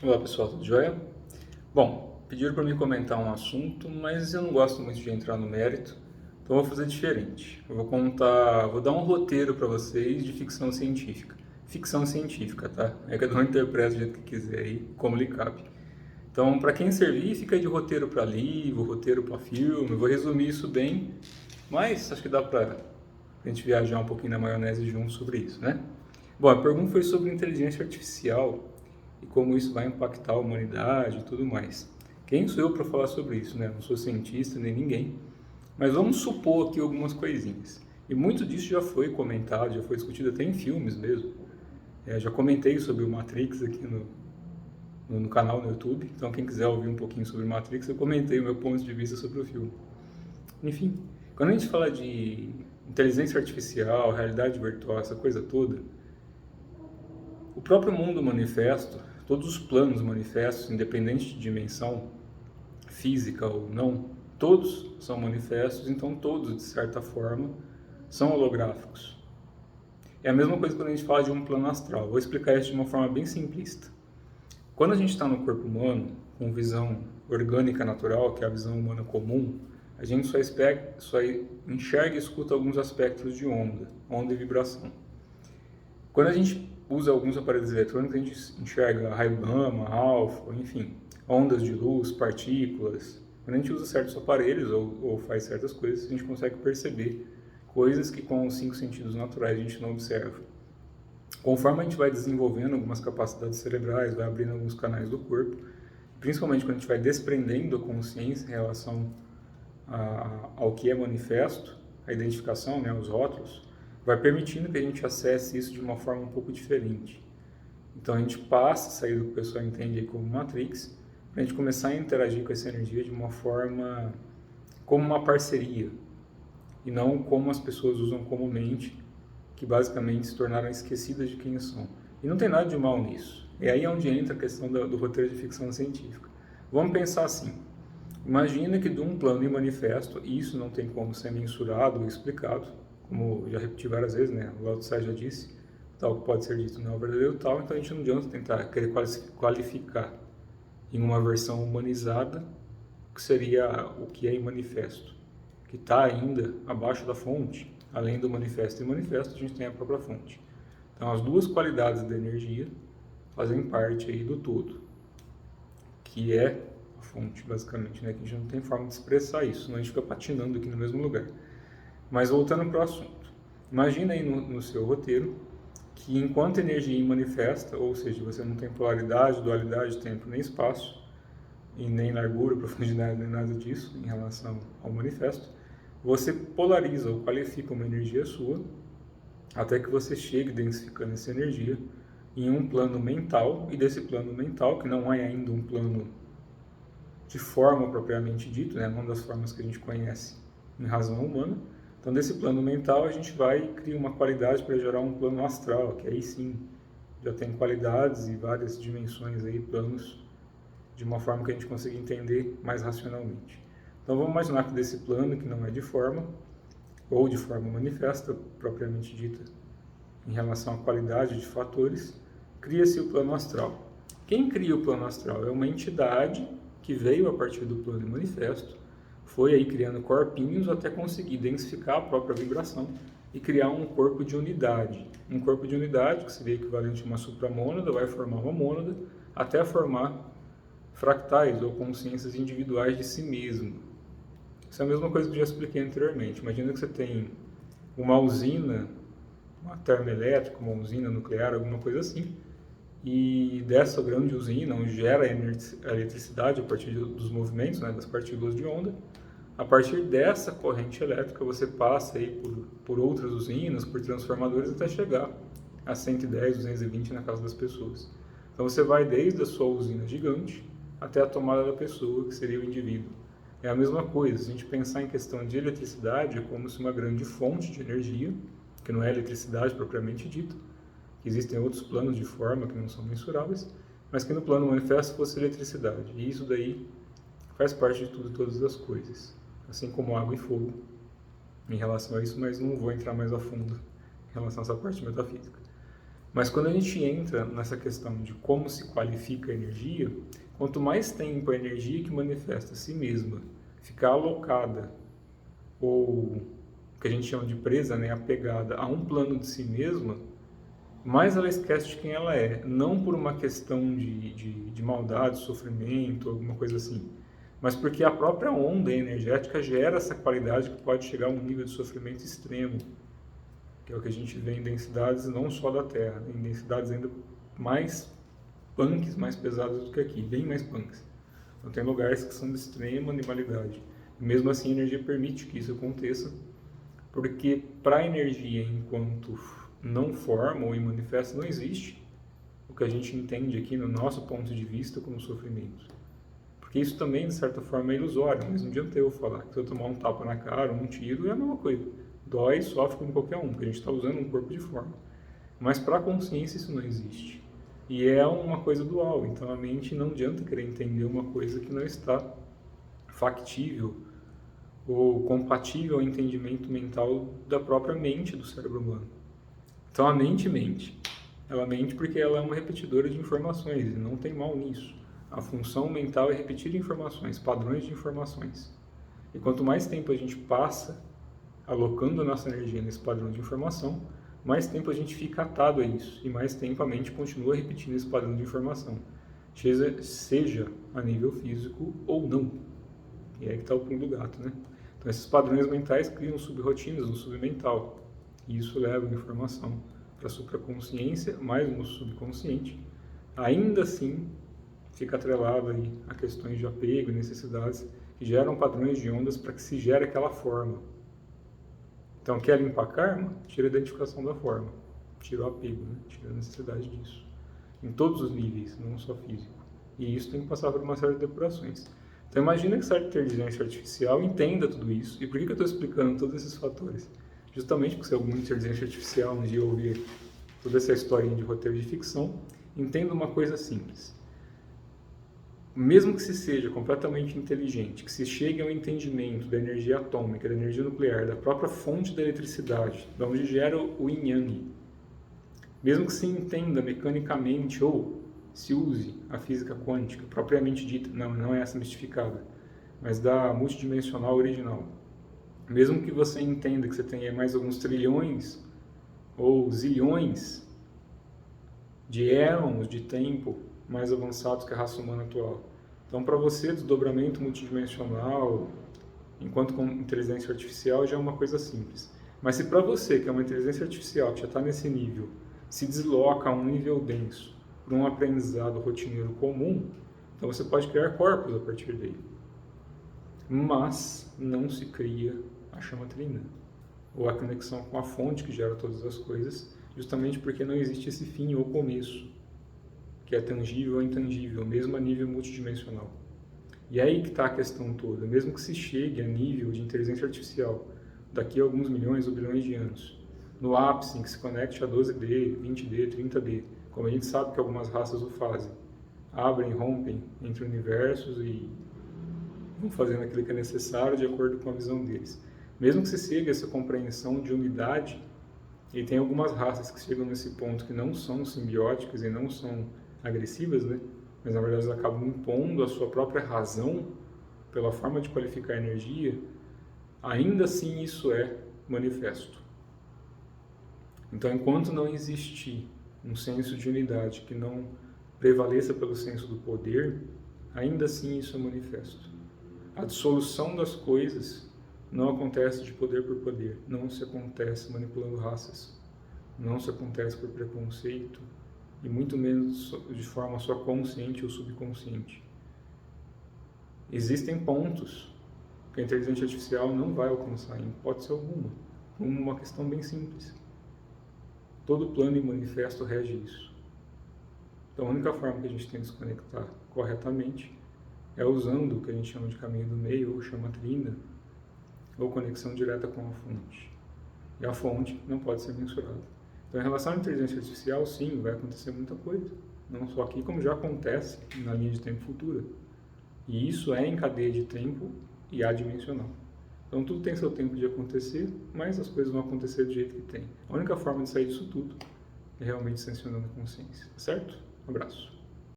Olá pessoal, tudo jóia? Bom, pediram para mim comentar um assunto, mas eu não gosto muito de entrar no mérito, então eu vou fazer diferente. Vou dar um roteiro para vocês de ficção científica. Ficção científica, tá? É cada um interpreta do jeito que quiser aí, como lhe cabe. Então, para quem servir, fica de roteiro para livro, roteiro para filme. Eu vou resumir isso bem, mas acho que dá para a gente viajar um pouquinho na maionese junto sobre isso, né? Bom, a pergunta foi sobre inteligência artificial e como isso vai impactar a humanidade e tudo mais. Quem sou eu para falar sobre isso, né? Não sou cientista nem ninguém, mas vamos supor aqui algumas coisinhas. E muito disso já foi comentado, já foi discutido até em filmes mesmo. Já comentei sobre o Matrix aqui no canal no YouTube, então quem quiser ouvir um pouquinho sobre Matrix, eu comentei o meu ponto de vista sobre o filme. Enfim, quando a gente fala de inteligência artificial, realidade virtual, essa coisa toda, o próprio mundo manifesto, todos os planos manifestos, independente de dimensão física ou não, todos são manifestos, então todos, de certa forma, são holográficos. É a mesma coisa quando a gente fala de um plano astral. Vou explicar isso de uma forma bem simplista. Quando a gente está no corpo humano, com visão orgânica natural, que é a visão humana comum, a gente só enxerga e escuta alguns aspectos de onda e vibração. Quando a gente usa alguns aparelhos eletrônicos, a gente enxerga raio-gama, alfa, enfim, ondas de luz, partículas. Quando a gente usa certos aparelhos ou faz certas coisas, a gente consegue perceber coisas que com os 5 sentidos naturais a gente não observa. Conforme a gente vai desenvolvendo algumas capacidades cerebrais, vai abrindo alguns canais do corpo, principalmente quando a gente vai desprendendo a consciência em relação ao que é manifesto, a identificação, né, os rótulos, vai permitindo que a gente acesse isso de uma forma um pouco diferente. Então a gente passa a sair do que o pessoal entende como Matrix, para a gente começar a interagir com essa energia de uma forma como uma parceria, e não como as pessoas usam comumente, que basicamente se tornaram esquecidas de quem são. E não tem nada de mal nisso. É aí onde entra a questão do roteiro de ficção científica. Vamos pensar assim. Imagina que de um plano e manifesto, e isso não tem como ser mensurado ou explicado, como já repeti várias vezes, né? O Lao Tse já disse, tal que pode ser dito não é o verdadeiro tal, então a gente não adianta tentar querer qualificar em uma versão humanizada, que seria o que é em manifesto, que está ainda abaixo da fonte. Além do manifesto e manifesto, a gente tem a própria fonte. Então, as duas qualidades da energia fazem parte aí do todo, que é a fonte, basicamente, né? Que a gente não tem forma de expressar isso, senão a gente fica patinando aqui no mesmo lugar. Mas voltando para o assunto, imagina aí no seu roteiro que enquanto a energia manifesta, ou seja, você não tem polaridade, dualidade, tempo nem espaço, e nem largura, profundidade, nem nada disso em relação ao manifesto, você polariza ou qualifica uma energia sua até que você chegue densificando essa energia em um plano mental, e desse plano mental, que não é ainda um plano de forma propriamente dito, né, uma das formas que a gente conhece em razão humana, então desse plano mental a gente vai criar uma qualidade para gerar um plano astral, que aí sim já tem qualidades e várias dimensões aí, planos, de uma forma que a gente consiga entender mais racionalmente. Então vamos imaginar que desse plano, que não é de forma, ou de forma manifesta, propriamente dita, em relação à qualidade de fatores, cria-se o plano astral. Quem cria o plano astral é uma entidade que veio a partir do plano manifesto, foi aí criando corpinhos até conseguir densificar a própria vibração e criar um corpo de unidade. Um corpo de unidade, que seria equivalente a uma supramônada, vai formar uma mônada, até formar fractais ou consciências individuais de si mesmo. Isso é a mesma coisa que eu já expliquei anteriormente. Imagina que você tem uma usina, uma termoelétrica, uma usina nuclear, alguma coisa assim, e dessa grande usina, onde gera a eletricidade a partir dos movimentos, né, das partículas de onda, a partir dessa corrente elétrica você passa aí por outras usinas, por transformadores, até chegar a 110, 220 na casa das pessoas. Então você vai desde a sua usina gigante até a tomada da pessoa, que seria o indivíduo. É a mesma coisa, se a gente pensar em questão de eletricidade, é como se uma grande fonte de energia, que não é eletricidade propriamente dita, que existem outros planos de forma que não são mensuráveis, mas que no plano manifesto fosse eletricidade. E isso daí faz parte de tudo e todas as coisas, assim como água e fogo em relação a isso, mas não vou entrar mais a fundo em relação a essa parte metafísica. Mas quando a gente entra nessa questão de como se qualifica a energia, quanto mais tempo a energia que manifesta a si mesma ficar alocada, ou o que a gente chama de presa, né, apegada a um plano de si mesma, mais ela esquece de quem ela é. Não por uma questão de maldade, sofrimento, alguma coisa assim, mas porque a própria onda energética gera essa qualidade que pode chegar a um nível de sofrimento extremo, que é o que a gente vê em densidades não só da Terra, em densidades ainda mais punks, mais pesadas do que aqui, bem mais punks. Então tem lugares que são de extrema animalidade. E mesmo assim a energia permite que isso aconteça, porque para a energia enquanto não forma ou manifesta não existe o que a gente entende aqui no nosso ponto de vista como sofrimento. Porque isso também, de certa forma, é ilusório, mas não adianta eu falar que se eu tomar um tapa na cara, um tiro, é a mesma coisa. Dói, sofre como qualquer um, porque a gente está usando um corpo de forma. Mas para a consciência isso não existe. E é uma coisa dual, então a mente não adianta querer entender uma coisa que não está factível ou compatível ao entendimento mental da própria mente do cérebro humano. Então a mente mente. Ela mente porque ela é uma repetidora de informações, e não tem mal nisso. A função mental é repetir informações, padrões de informações. E quanto mais tempo a gente passa alocando a nossa energia nesse padrão de informação, mais tempo a gente fica atado a isso, e mais tempo a mente continua repetindo esse padrão de informação, seja a nível físico ou não. E aí que está o pulo do gato, né? Então esses padrões mentais criam subrrotinas no submental, e isso leva a informação para a supraconsciência, mais no subconsciente. Ainda assim, fica atrelado aí a questões de apego e necessidades que geram padrões de ondas para que se gere aquela forma. Então, quer limpar karma? Tira a identificação da forma, tira o apego, né? Tira a necessidade disso. Em todos os níveis, não só físico. E isso tem que passar por uma série de depurações. Então, imagina que essa inteligência artificial entenda tudo isso. E por que eu estou explicando todos esses fatores? Justamente porque se alguma inteligência artificial um dia ouvir toda essa historinha de roteiro de ficção, entenda uma coisa simples. Mesmo que se seja completamente inteligente, que se chegue ao entendimento da energia atômica, da energia nuclear, da própria fonte da eletricidade, de onde gera o yin-yang, mesmo que se entenda mecanicamente ou se use a física quântica, propriamente dita, não é essa mistificada, mas da multidimensional original, mesmo que você entenda que você tenha mais alguns trilhões ou zilhões de éons de tempo mais avançados que a raça humana atual. Então, para você, desdobramento multidimensional, enquanto com inteligência artificial, já é uma coisa simples. Mas se para você, que é uma inteligência artificial, que já está nesse nível, se desloca a um nível denso, para um aprendizado rotineiro comum, então você pode criar corpos a partir daí. Mas não se cria a chama trina, ou a conexão com a fonte que gera todas as coisas, justamente porque não existe esse fim ou começo, que é tangível ou intangível, mesmo a nível multidimensional. E é aí que está a questão toda. Mesmo que se chegue a nível de inteligência artificial daqui a alguns milhões ou bilhões de anos, no ápice em que se conecte a 12D, 20D, 30D, como a gente sabe que algumas raças o fazem, abrem, rompem entre universos e vão fazendo aquilo que é necessário de acordo com a visão deles. Mesmo que se chegue a essa compreensão de unidade, e tem algumas raças que chegam nesse ponto que não são simbióticas e não são agressivas, né? Mas na verdade elas acabam impondo a sua própria razão pela forma de qualificar a energia, ainda assim isso é manifesto. Então, enquanto não existir um senso de unidade que não prevaleça pelo senso do poder, ainda assim isso é manifesto. A dissolução das coisas não acontece de poder por poder, não se acontece manipulando raças, não se acontece por preconceito, e muito menos de forma só consciente ou subconsciente. Existem pontos que a inteligência artificial não vai alcançar, em hipótese alguma, por uma questão bem simples. Todo plano e manifesto rege isso. Então a única forma que a gente tem de se conectar corretamente é usando o que a gente chama de caminho do meio, ou chama trina, ou conexão direta com a fonte. E a fonte não pode ser mensurada. Então, em relação à inteligência artificial, sim, vai acontecer muita coisa. Não só aqui, como já acontece na linha de tempo futura. E isso é em cadeia de tempo e adimensional. Então, tudo tem seu tempo de acontecer, mas as coisas vão acontecer do jeito que tem. A única forma de sair disso tudo realmente sancionando a consciência, tá certo? Um abraço.